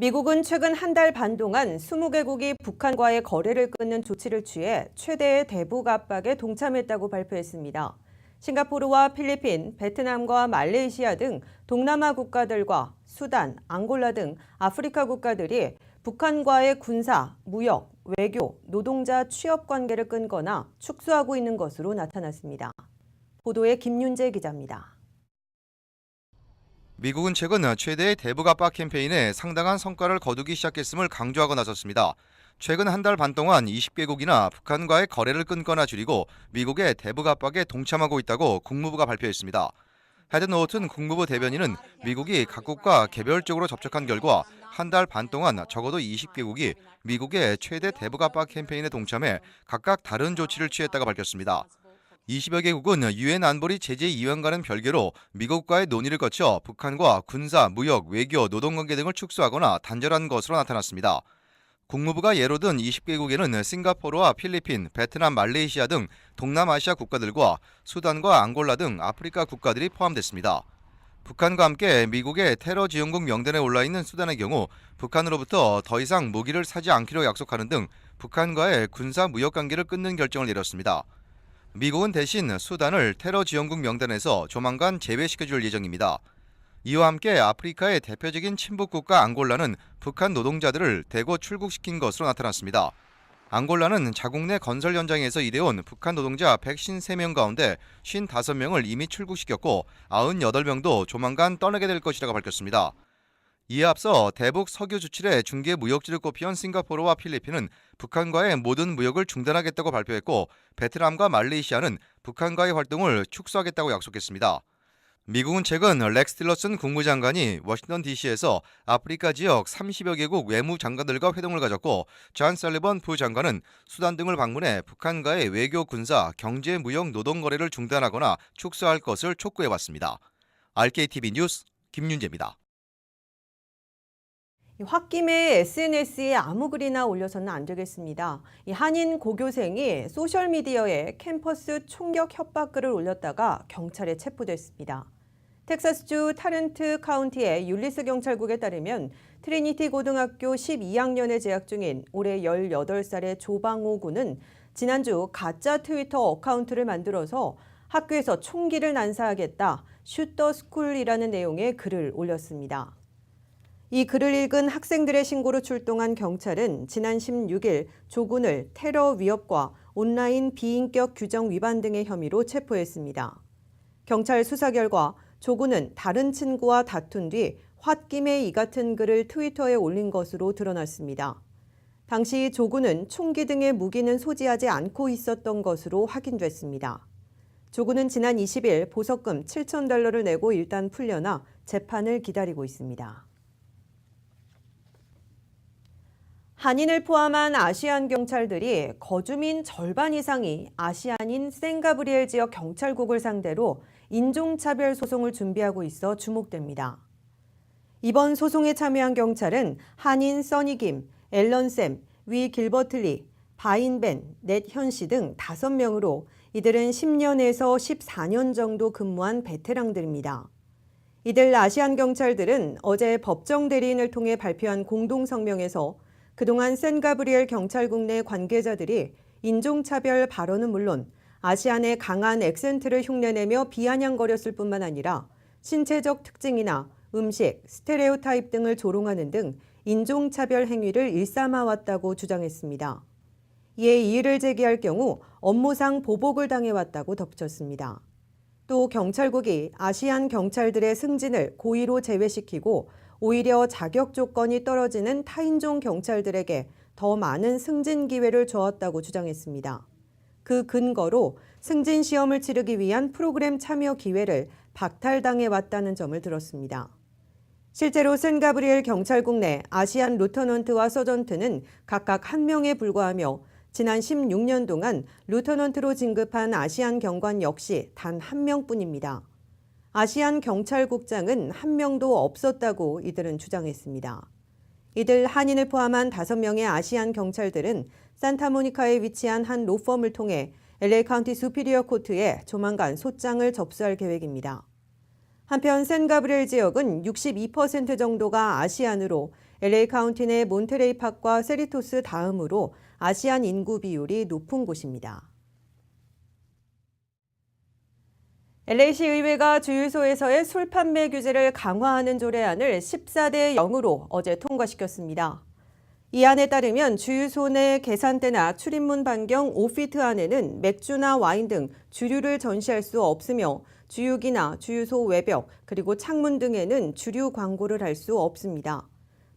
미국은 최근 한 달 반 동안 20개국이 북한과의 거래를 끊는 조치를 취해 최대의 대북 압박에 동참했다고 발표했습니다. 싱가포르와 필리핀, 베트남과 말레이시아 등 동남아 국가들과 수단, 앙골라 등 아프리카 국가들이 북한과의 군사, 무역, 외교, 노동자 취업 관계를 끊거나 축소하고 있는 것으로 나타났습니다. 보도에 김윤재 기자입니다. 미국은 최근 최대의 대북 압박 캠페인에 상당한 성과를 거두기 시작했음을 강조하고 나섰습니다. 최근 한 달 반 동안 20개국이나 북한과의 거래를 끊거나 줄이고 미국의 대북 압박에 동참하고 있다고 국무부가 발표했습니다. 헤드 노튼 국무부 대변인은 미국이 각국과 개별적으로 접촉한 결과 한 달 반 동안 적어도 20개국이 미국의 최대 대북 압박 캠페인에 동참해 각각 다른 조치를 취했다고 밝혔습니다. 20여 개국은 유엔 안보리 제재 이완과는 별개로 미국과의 논의를 거쳐 북한과 군사, 무역, 외교, 노동관계 등을 축소하거나 단절한 것으로 나타났습니다. 국무부가 예로 든 20개국에는 싱가포르와 필리핀, 베트남, 말레이시아 등 동남아시아 국가들과 수단과 앙골라 등 아프리카 국가들이 포함됐습니다. 북한과 함께 미국의 테러 지원국 명단에 올라있는 수단의 경우 북한으로부터 더 이상 무기를 사지 않기로 약속하는 등 북한과의 군사 무역 관계를 끊는 결정을 내렸습니다. 미국은 대신 수단을 테러 지원국 명단에서 조만간 제외시켜줄 예정입니다. 이와 함께 아프리카의 대표적인 친북국가 앙골라는 북한 노동자들을 대거 출국시킨 것으로 나타났습니다. 앙골라는 자국 내 건설 현장에서 일해온 북한 노동자 153명 가운데 55명을 이미 출국시켰고 98명도 조만간 떠나게 될 것이라고 밝혔습니다. 이에 앞서 대북 석유 주출의 중개 무역지를 꼽히온 싱가포르와 필리핀은 북한과의 모든 무역을 중단하겠다고 발표했고 베트남과 말레이시아는 북한과의 활동을 축소하겠다고 약속했습니다. 미국은 최근 렉스 틸러슨 국무장관이 워싱턴 DC에서 아프리카 지역 30여 개국 외무장관들과 회동을 가졌고 존 설리번 부장관은 수단 등을 방문해 북한과의 외교, 군사, 경제, 무역, 노동 거래를 중단하거나 축소할 것을 촉구해왔습니다. RKTV 뉴스 김윤재입니다. 홧김에 SNS에 아무 글이나 올려서는 안 되겠습니다. 한인 고교생이 소셜미디어에 캠퍼스 총격 협박글을 올렸다가 경찰에 체포됐습니다. 텍사스주 타렌트 카운티의 율리스 경찰국에 따르면 트리니티 고등학교 12학년에 재학 중인 올해 18살의 조방호 군은 지난주 가짜 트위터 어카운트를 만들어서 학교에서 총기를 난사하겠다, 슛 더 스쿨이라는 내용의 글을 올렸습니다. 이 글을 읽은 학생들의 신고로 출동한 경찰은 지난 16일 조 군을 테러 위협과 온라인 비인격 규정 위반 등의 혐의로 체포했습니다. 경찰 수사 결과 조 군은 다른 친구와 다툰 뒤 홧김에 이 같은 글을 트위터에 올린 것으로 드러났습니다. 당시 조 군은 총기 등의 무기는 소지하지 않고 있었던 것으로 확인됐습니다. 조 군은 지난 20일 보석금 $7,000를 내고 일단 풀려나 재판을 기다리고 있습니다. 한인을 포함한 아시안 경찰들이 거주민 절반 이상이 아시안인 생가브리엘 지역 경찰국을 상대로 인종차별 소송을 준비하고 있어 주목됩니다. 이번 소송에 참여한 경찰은 한인 써니김, 앨런샘, 위 길버틀리, 바인벤, 넷현씨 등 5명으로 이들은 10년에서 14년 정도 근무한 베테랑들입니다. 이들 아시안 경찰들은 어제 법정 대리인을 통해 발표한 공동성명에서 그동안 샌가브리엘 경찰국 내 관계자들이 인종차별 발언은 물론 아시안의 강한 액센트를 흉내내며 비아냥거렸을 뿐만 아니라 신체적 특징이나 음식, 스테레오타입 등을 조롱하는 등 인종차별 행위를 일삼아왔다고 주장했습니다. 이에 이의를 제기할 경우 업무상 보복을 당해왔다고 덧붙였습니다. 또 경찰국이 아시안 경찰들의 승진을 고의로 제외시키고 오히려 자격 조건이 떨어지는 타인종 경찰들에게 더 많은 승진 기회를 주었다고 주장했습니다. 그 근거로 승진 시험을 치르기 위한 프로그램 참여 기회를 박탈당해 왔다는 점을 들었습니다. 실제로 샌가브리엘 경찰국 내 아시안 루터넌트와 서전트는 각각 1명에 불과하며 지난 16년 동안 루터넌트로 진급한 아시안 경관 역시 단 1명뿐입니다. 아시안 경찰국장은 1명도 없었다고 이들은 주장했습니다. 이들 한인을 포함한 5명의 아시안 경찰들은 산타모니카에 위치한 한 로펌을 통해 LA 카운티 수피리어 코트에 조만간 소장을 접수할 계획입니다. 한편 샌가브리엘 지역은 62% 정도가 아시안으로 LA 카운티 내 몬테레이 팍과 세리토스 다음으로 아시안 인구 비율이 높은 곳입니다. LA시 의회가 주유소에서의 술 판매 규제를 강화하는 조례안을 14대 0으로 어제 통과시켰습니다. 이 안에 따르면 주유소 내 계산대나 출입문 반경 5피트 안에는 맥주나 와인 등 주류를 전시할 수 없으며 주유기나 주유소 외벽 그리고 창문 등에는 주류 광고를 할 수 없습니다.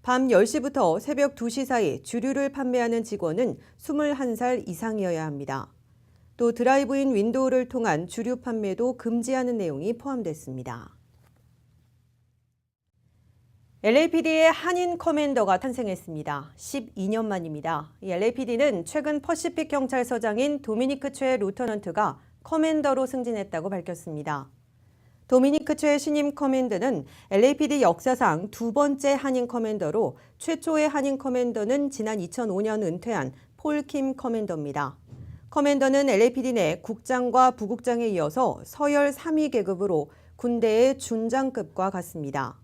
밤 10시부터 새벽 2시 사이 주류를 판매하는 직원은 21살 이상이어야 합니다. 또 드라이브인 윈도우를 통한 주류 판매도 금지하는 내용이 포함됐습니다. LAPD의 한인 커맨더가 탄생했습니다. 12년 만입니다. 이 LAPD는 최근 퍼시픽 경찰서장인 도미니크 최 루터넌트가 커맨더로 승진했다고 밝혔습니다. 도미니크 최 신임 커맨더는 LAPD 역사상 두 번째 한인 커맨더로 최초의 한인 커맨더는 지난 2005년 은퇴한 폴 킴 커맨더입니다. 커맨더는 LAPD 내 국장과 부국장에 이어서 서열 3위 계급으로 군대의 준장급과 같습니다.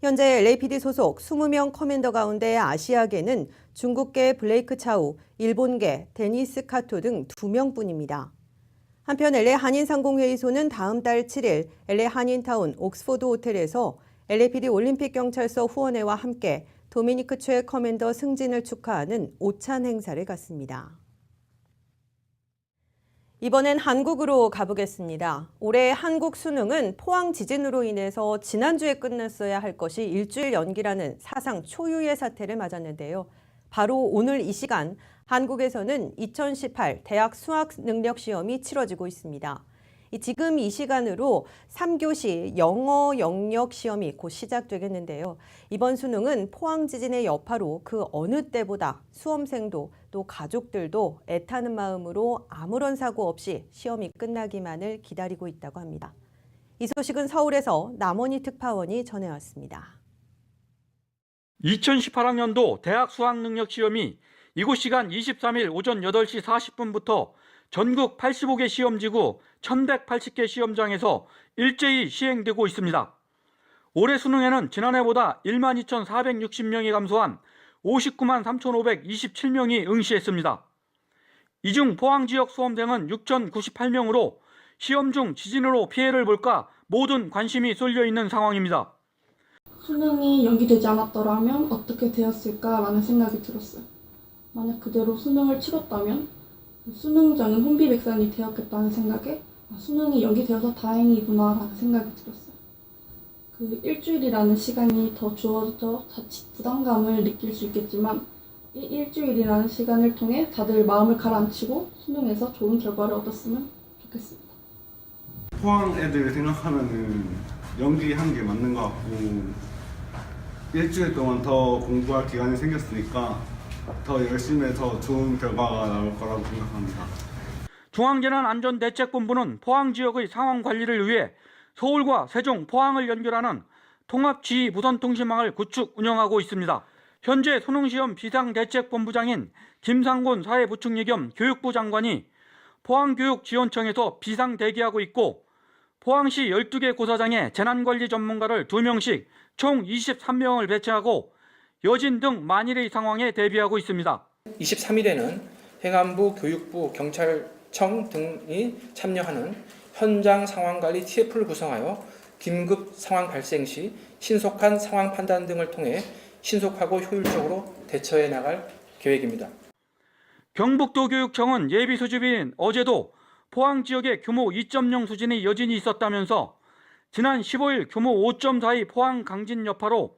현재 LAPD 소속 20명 커맨더 가운데 아시아계는 중국계 블레이크 차우, 일본계 데니스 카토 등 2명뿐입니다. 한편 LA 한인상공회의소는 다음 달 7일 LA 한인타운 옥스포드 호텔에서 LAPD 올림픽 경찰서 후원회와 함께 도미니크 최 커맨더 승진을 축하하는 오찬 행사를 갖습니다. 이번엔 한국으로 가보겠습니다. 올해 한국 수능은 포항 지진으로 인해서 지난주에 끝났어야 할 것이 일주일 연기라는 사상 초유의 사태를 맞았는데요. 바로 오늘 이 시간 한국에서는 2018 대학 수학능력시험이 치러지고 있습니다. 지금 이 시간으로 3교시 영어 영역 시험이 곧 시작되겠는데요. 이번 수능은 포항 지진의 여파로 그 어느 때보다 수험생도 또 가족들도 애타는 마음으로 아무런 사고 없이 시험이 끝나기만을 기다리고 있다고 합니다. 이 소식은 서울에서 남원희 특파원이 전해왔습니다. 2018학년도 대학 수학능력시험이 이곳 시간 23일 오전 8시 40분부터 전국 85개 시험지구 1180개 시험장에서 일제히 시행되고 있습니다. 올해 수능에는 지난해보다 12,460명이 감소한 59만 3,527명이 응시했습니다. 이 중 포항 지역 수험생은 6,098명으로 시험 중 지진으로 피해를 볼까 모든 관심이 쏠려 있는 상황입니다. 수능이 연기되지 않았더라면 어떻게 되었을까라는 생각이 들었어요. 만약 그대로 수능을 치렀다면 수능장은 혼비백산이 되었겠다는 생각에 수능이 연기되어서 다행이구나라는 생각이 들었어요. 그 일주일이라는 시간이 더 주어져 자칫 부담감을 느낄 수 있겠지만 이 일주일이라는 시간을 통해 다들 마음을 가라앉히고 수능에서 좋은 결과를 얻었으면 좋겠습니다. 포항 애들 생각하면은 연기한 게 맞는 것 같고 일주일 동안 더 공부할 기간이 생겼으니까 더 열심히 해서 좋은 결과가 나올 거라고 생각합니다. 중앙재난안전대책본부는 포항 지역의 상황 관리를 위해 서울과 세종, 포항을 연결하는 통합지휘 무선통신망을 구축 운영하고 있습니다. 현재 수능시험 비상대책본부장인 김상곤 사회부총리 겸 교육부 장관이 포항교육지원청에서 비상대기하고 있고 포항시 12개 고사장에 재난관리 전문가를 2명씩 총 23명을 배치하고 여진 등 만일의 상황에 대비하고 있습니다. 23일에는 행안부, 교육부, 경찰청 등이 참여하는 현장 상황관리 TF를 구성하여 긴급 상황 발생 시 신속한 상황 판단 등을 통해 신속하고 효율적으로 대처해 나갈 계획입니다. 경북도교육청은 예비 수집인 어제도 포항 지역의 규모 2.0 수준의 여진이 있었다면서 지난 15일 규모 5.4의 포항 강진 여파로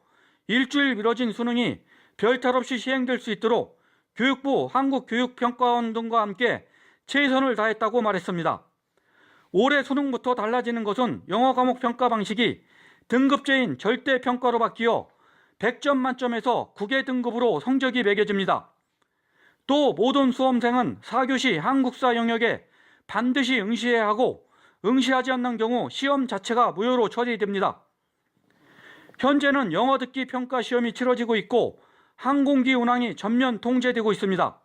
일주일 미뤄진 수능이 별탈 없이 시행될 수 있도록 교육부, 한국교육평가원 등과 함께 최선을 다했다고 말했습니다. 올해 수능부터 달라지는 것은 영어 과목 평가 방식이 등급제인 절대평가로 바뀌어 100점 만점에서 9개 등급으로 성적이 매겨집니다. 또 모든 수험생은 4교시 한국사 영역에 반드시 응시해야 하고 응시하지 않는 경우 시험 자체가 무효로 처리됩니다. 현재는 영어 듣기 평가 시험이 치러지고 있고 항공기 운항이 전면 통제되고 있습니다.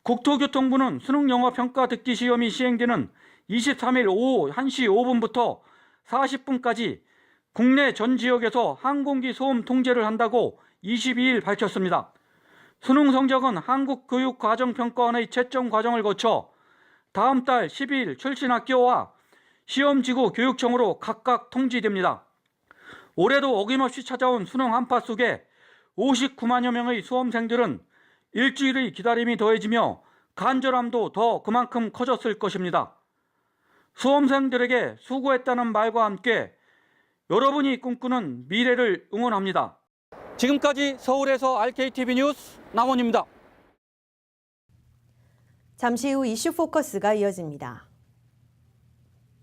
국토교통부는 수능 영어 평가 듣기 시험이 시행되는 23일 오후 1시 5분부터 40분까지 국내 전 지역에서 항공기 소음 통제를 한다고 22일 밝혔습니다. 수능 성적은 한국교육과정평가원의 채점 과정을 거쳐 다음 달 12일 출신 학교와 시험지구 교육청으로 각각 통지됩니다. 올해도 어김없이 찾아온 수능 한파 속에 59만여 명의 수험생들은 일주일의 기다림이 더해지며 간절함도 더 그만큼 커졌을 것입니다. 수험생들에게 수고했다는 말과 함께 여러분이 꿈꾸는 미래를 응원합니다. 지금까지 서울에서 RKTV 뉴스 남원입니다. 잠시 후 이슈 포커스가 이어집니다.